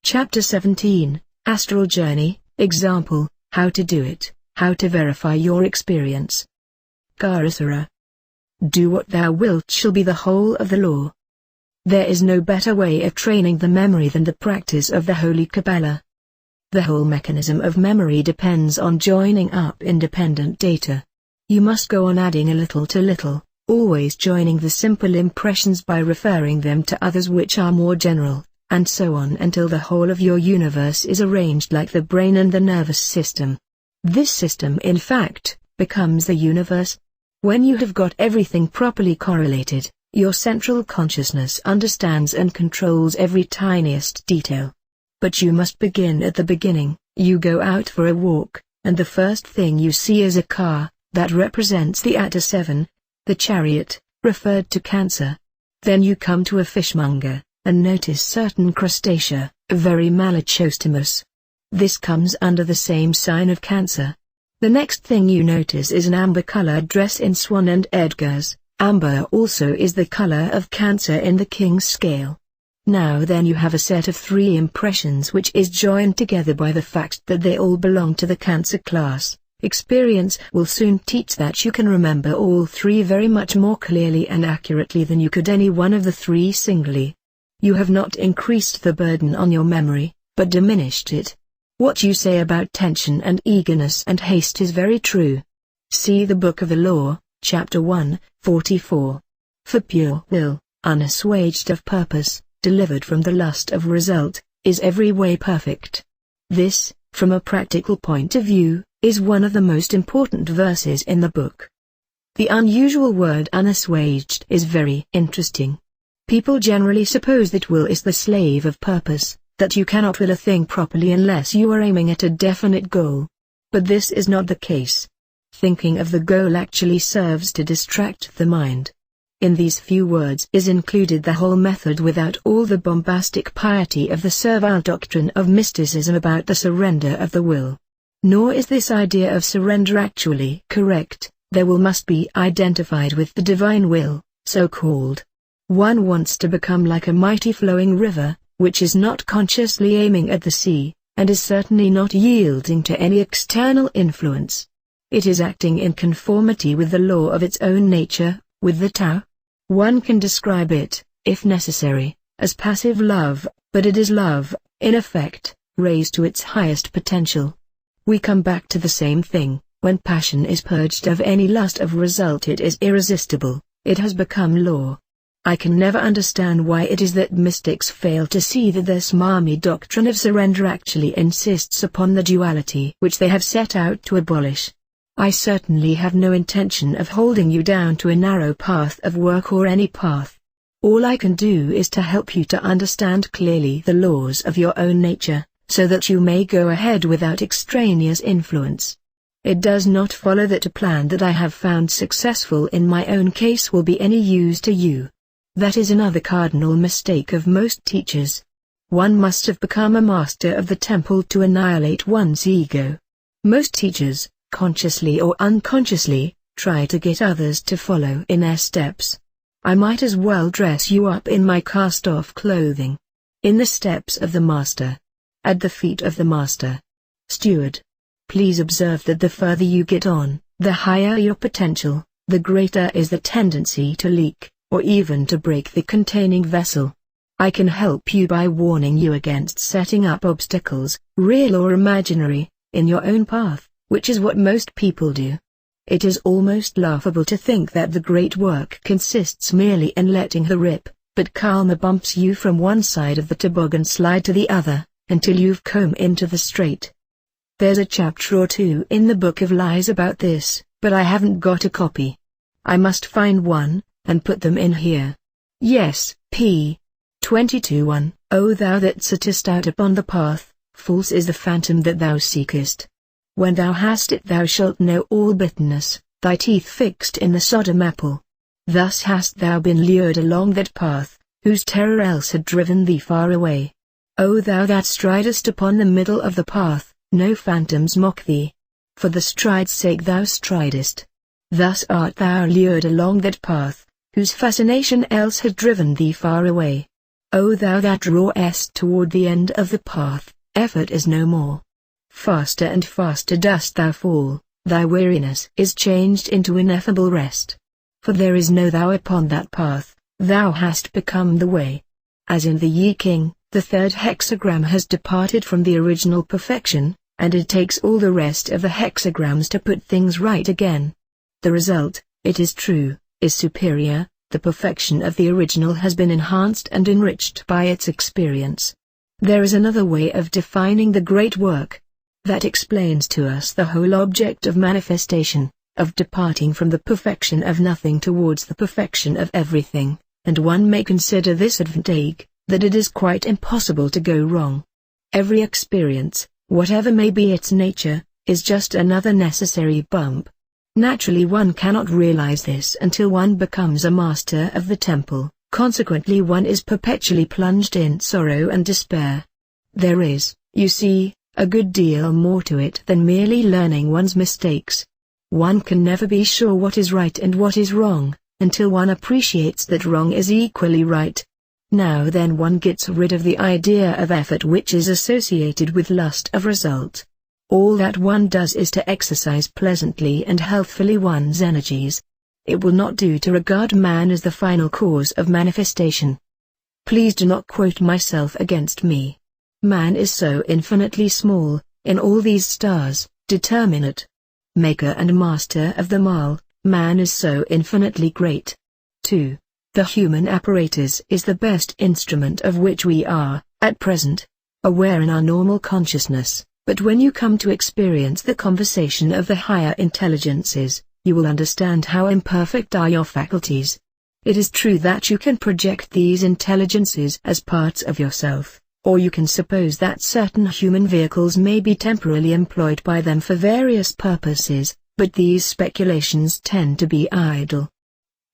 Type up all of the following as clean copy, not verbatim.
Chapter 17, Astral Journey, Example, How to do it, How to verify your experience. Karasara. Do what thou wilt shall be the whole of the law. There is no better way of training the memory than the practice of the Holy Kabbalah. The whole mechanism of memory depends on joining up independent data. You must go on adding a little to little, always joining the simple impressions by referring them to others which are more general, and so on until the whole of your universe is arranged like the brain and the nervous system. This system in fact, becomes the universe. When you have got everything properly correlated, your central consciousness understands and controls every tiniest detail. But you must begin at the beginning. You go out for a walk, and the first thing you see is a car, that represents the Atta 7, the chariot, referred to Cancer. Then you come to a fishmonger, and notice certain crustacea, very malachostomous. This comes under the same sign of Cancer. The next thing you notice is an amber-colored dress in Swan and Edgar's. Amber also is the color of Cancer in the King's scale. Now then you have a set of 3 impressions which is joined together by the fact that they all belong to the Cancer class. Experience will soon teach that you can remember all 3 very much more clearly and accurately than you could any one of the 3 singly. You have not increased the burden on your memory, but diminished it. What you say about tension and eagerness and haste is very true. See the Book of the Law, Chapter 1, 44. For pure will, unassuaged of purpose, delivered from the lust of result, is every way perfect. This, from a practical point of view, is one of the most important verses in the book. The unusual word unassuaged is very interesting. People generally suppose that will is the slave of purpose, that you cannot will a thing properly unless you are aiming at a definite goal. But this is not the case. Thinking of the goal actually serves to distract the mind. In these few words is included the whole method without all the bombastic piety of the servile doctrine of mysticism about the surrender of the will. Nor is this idea of surrender actually correct. Their will must be identified with the divine will, so called. One wants to become like a mighty flowing river, which is not consciously aiming at the sea, and is certainly not yielding to any external influence. It is acting in conformity with the law of its own nature, with the Tao. One can describe it, if necessary, as passive love, but it is love, in effect, raised to its highest potential. We come back to the same thing. When passion is purged of any lust of result, it is irresistible, it has become law. I can never understand why it is that mystics fail to see that their smarmy doctrine of surrender actually insists upon the duality which they have set out to abolish. I certainly have no intention of holding you down to a narrow path of work or any path. All I can do is to help you to understand clearly the laws of your own nature, so that you may go ahead without extraneous influence. It does not follow that a plan that I have found successful in my own case will be any use to you. That is another cardinal mistake of most teachers. One must have become a master of the temple to annihilate one's ego. Most teachers, consciously or unconsciously, try to get others to follow in their steps. I might as well dress you up in my cast-off clothing. In the steps of the master. At the feet of the master. Steward. Please observe that the further you get on, the higher your potential, the greater is the tendency to leak, or even to break the containing vessel. I can help you by warning you against setting up obstacles, real or imaginary, in your own path, which is what most people do. It is almost laughable to think that the great work consists merely in letting her rip, but karma bumps you from one side of the toboggan slide to the other, until you've come into the straight. There's a chapter or 2 in the Book of Lies about this, but I haven't got a copy. I must find one, and put them in here. Yes, p. 22:1. O thou that sittest out upon the path, false is the phantom that thou seekest. When thou hast it thou shalt know all bitterness, thy teeth fixed in the Sodom apple. Thus hast thou been lured along that path, whose terror else had driven thee far away. O thou that stridest upon the middle of the path, no phantoms mock thee. For the stride's sake thou stridest. Thus art thou lured along that path, whose fascination else had driven thee far away. O thou that drawest toward the end of the path, effort is no more. Faster and faster dost thou fall, thy weariness is changed into ineffable rest. For there is no thou upon that path, thou hast become the way. As in the Yi King, the third hexagram has departed from the original perfection, and it takes all the rest of the hexagrams to put things right again. The result, it is true, is superior. The perfection of the original has been enhanced and enriched by its experience. There is another way of defining the great work. That explains to us the whole object of manifestation, of departing from the perfection of nothing towards the perfection of everything, and one may consider this advantage, that it is quite impossible to go wrong. Every experience, whatever may be its nature, is just another necessary bump. Naturally one cannot realize this until one becomes a master of the temple, consequently one is perpetually plunged in sorrow and despair. There is, you see, a good deal more to it than merely learning one's mistakes. One can never be sure what is right and what is wrong, until one appreciates that wrong is equally right. Now then one gets rid of the idea of effort which is associated with lust of result. All that one does is to exercise pleasantly and healthfully one's energies. It will not do to regard man as the final cause of manifestation. Please do not quote myself against me. Man is so infinitely small, in all these stars, determinate. Maker and master of them all, man is so infinitely great. 2. The human apparatus is the best instrument of which we are, at present, aware in our normal consciousness. But when you come to experience the conversation of the higher intelligences, you will understand how imperfect are your faculties. It is true that you can project these intelligences as parts of yourself, or you can suppose that certain human vehicles may be temporarily employed by them for various purposes, but these speculations tend to be idle.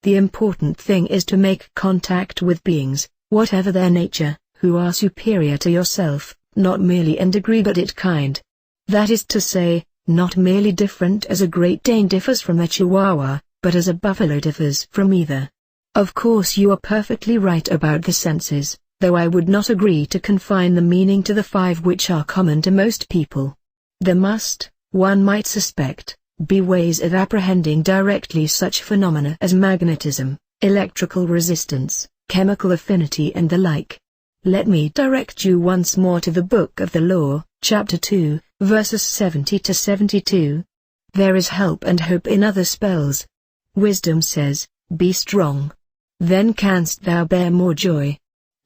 The important thing is to make contact with beings, whatever their nature, who are superior to yourself. Not merely in degree but in kind. That is to say, not merely different as a Great Dane differs from a Chihuahua, but as a buffalo differs from either. Of course you are perfectly right about the senses, though I would not agree to confine the meaning to the 5 which are common to most people. There must, one might suspect, be ways of apprehending directly such phenomena as magnetism, electrical resistance, chemical affinity and the like. Let me direct you once more to the Book of the Law, chapter 2, verses 70 to 72. There is help and hope in other spells. Wisdom says, be strong. Then canst thou bear more joy.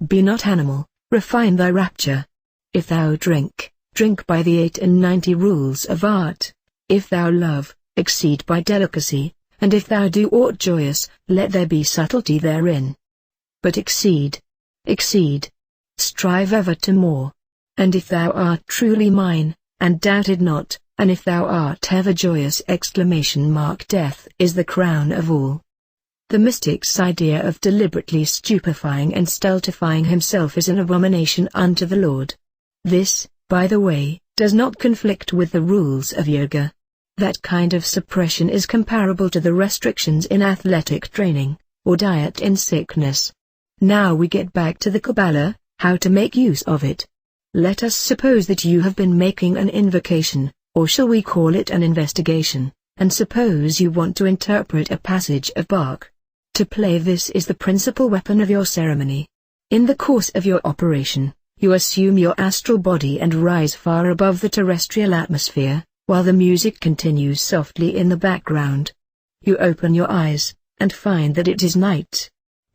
Be not animal, refine thy rapture. If thou drink, drink by the 98 rules of art. If thou love, exceed by delicacy, and if thou do aught joyous, let there be subtlety therein. But exceed. Strive ever to more. And if thou art truly mine, and doubted not, and if thou art ever joyous! Death is the crown of all. The mystic's idea of deliberately stupefying and stultifying himself is an abomination unto the Lord. This, by the way, does not conflict with the rules of yoga. That kind of suppression is comparable to the restrictions in athletic training, or diet in sickness. Now we get back to the Kabbalah. How to make use of it. Let us suppose that you have been making an invocation, or shall we call it an investigation, and suppose you want to interpret a passage of Bach. To play this is the principal weapon of your ceremony. In the course of your operation, you assume your astral body and rise far above the terrestrial atmosphere, while the music continues softly in the background. You open your eyes, and find that it is night.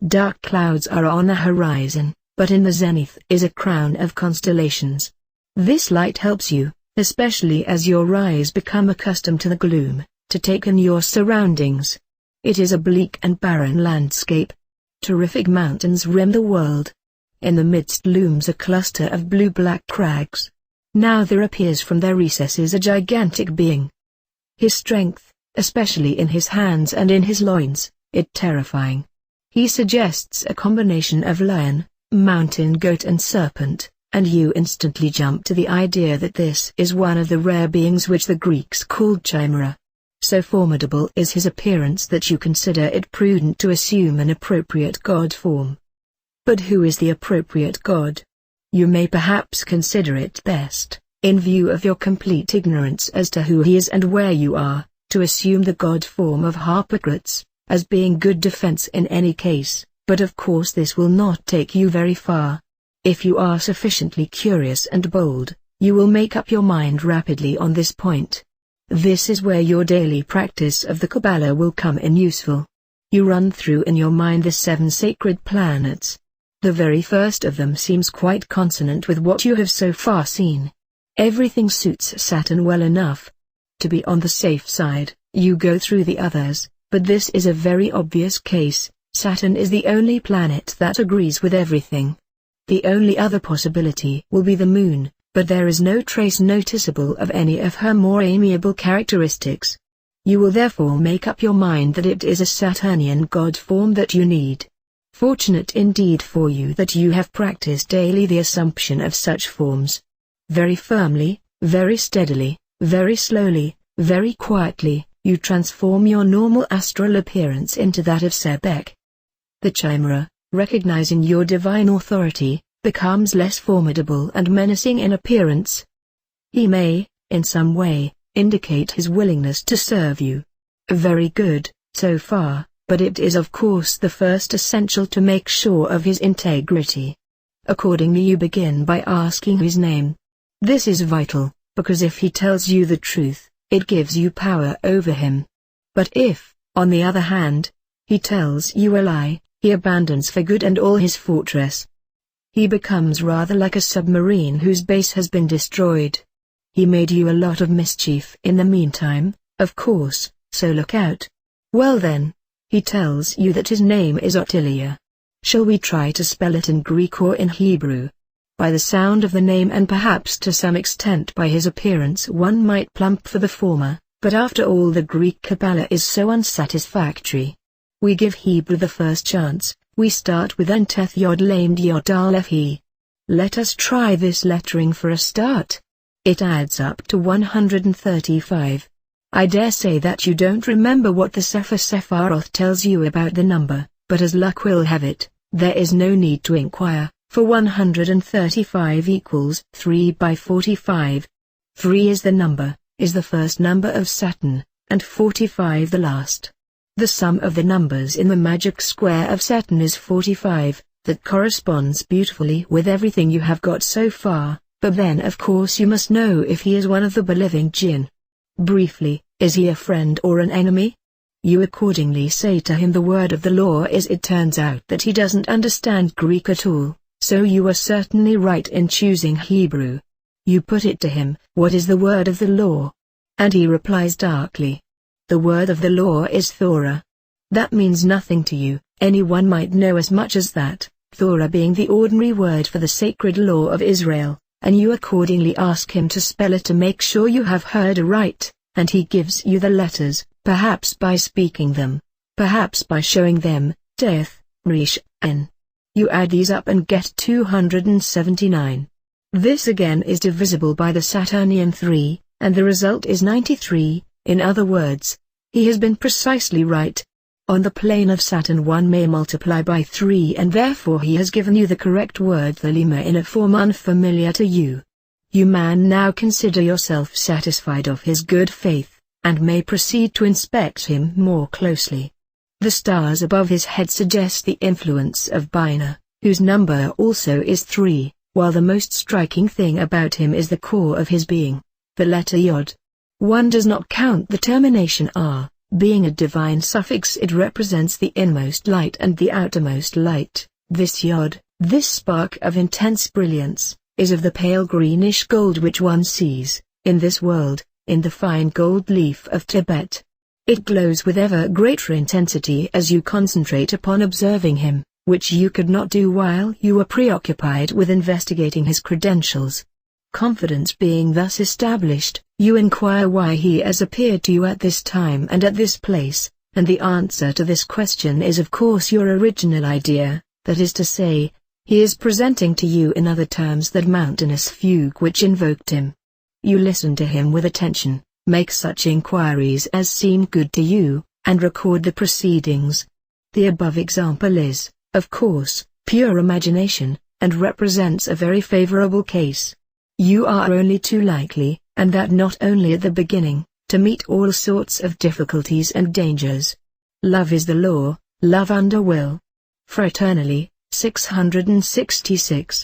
Dark clouds are on the horizon, but in the zenith is a crown of constellations. This light helps you, especially as your eyes become accustomed to the gloom, to take in your surroundings. It is a bleak and barren landscape. Terrific mountains rim the world. In the midst looms a cluster of blue-black crags. Now there appears from their recesses a gigantic being. His strength, especially in his hands and in his loins, is terrifying. He suggests a combination of lion, mountain goat and serpent, and you instantly jump to the idea that this is one of the rare beings which the Greeks called chimera. So formidable is his appearance that you consider it prudent to assume an appropriate god form. But who is the appropriate god? You may perhaps consider it best, in view of your complete ignorance as to who he is and where you are, to assume the god form of Harpocrates, as being good defense in any case, but of course this will not take you very far. If you are sufficiently curious and bold, you will make up your mind rapidly on this point. This is where your daily practice of the Kabbalah will come in useful. You run through in your mind the 7 sacred planets. The very first of them seems quite consonant with what you have so far seen. Everything suits Saturn well enough. To be on the safe side, you go through the others, but this is a very obvious case. Saturn is the only planet that agrees with everything. The only other possibility will be the Moon, but there is no trace noticeable of any of her more amiable characteristics. You will therefore make up your mind that it is a Saturnian god form that you need. Fortunate indeed for you that you have practiced daily the assumption of such forms. Very firmly, very steadily, very slowly, very quietly, you transform your normal astral appearance into that of Sebek. The Chimera, recognizing your divine authority, becomes less formidable and menacing in appearance. He may, in some way, indicate his willingness to serve you. Very good, so far, but it is of course the first essential to make sure of his integrity. Accordingly you begin by asking his name. This is vital, because if he tells you the truth, it gives you power over him. But if, on the other hand, he tells you a lie, he abandons for good and all his fortress. He becomes rather like a submarine whose base has been destroyed. He made you a lot of mischief in the meantime, of course, so look out. Well then, he tells you that his name is Ottilia. Shall we try to spell it in Greek or in Hebrew? By the sound of the name and perhaps to some extent by his appearance one might plump for the former, but after all the Greek Kabbalah is so unsatisfactory. We give Hebrew the first chance. We start with Anteth Yod Lamed Yod Aleph He. Let us try this lettering for a start. It adds up to 135. I dare say that you don't remember what the Sefer Sepharoth tells you about the number, but as luck will have it, there is no need to inquire, for 135 equals 3 by 45. 3 is the number, is the first number of Saturn, and 45 the last. The sum of the numbers in the magic square of Saturn is 45, that corresponds beautifully with everything you have got so far, but then of course you must know if he is one of the believing jinn. Briefly, is he a friend or an enemy? You accordingly say to him the word of the law is. It turns out that he doesn't understand Greek at all, so you are certainly right in choosing Hebrew. You put it to him, what is the word of the law? And he replies darkly. The word of the law is Thora. That means nothing to you, anyone might know as much as that, Thora being the ordinary word for the sacred law of Israel, and you accordingly ask him to spell it to make sure you have heard aright, and he gives you the letters, perhaps by speaking them, perhaps by showing them, Teth, Resh, N. You add these up and get 279. This again is divisible by the Saturnian 3, and the result is 93, in other words, he has been precisely right. On the plane of Saturn one may multiply by 3 and therefore he has given you the correct word Thelema in a form unfamiliar to you. You man now consider yourself satisfied of his good faith, and may proceed to inspect him more closely. The stars above his head suggest the influence of Bina, whose number also is 3, while the most striking thing about him is the core of his being, the letter Yod. One does not count the termination R. Being a divine suffix, it represents the inmost light and the outermost light. This Yod, this spark of intense brilliance, is of the pale greenish gold which one sees, in this world, in the fine gold leaf of Tibet. It glows with ever greater intensity as you concentrate upon observing him, which you could not do while you were preoccupied with investigating his credentials. Confidence being thus established, you inquire why he has appeared to you at this time and at this place, and the answer to this question is of course your original idea, that is to say, he is presenting to you in other terms that mountainous fugue which invoked him. You listen to him with attention, make such inquiries as seem good to you, and record the proceedings. The above example is, of course, pure imagination, and represents a very favorable case. You are only too likely, and that not only at the beginning, to meet all sorts of difficulties and dangers. Love is the law, love under will. Fraternally, 666.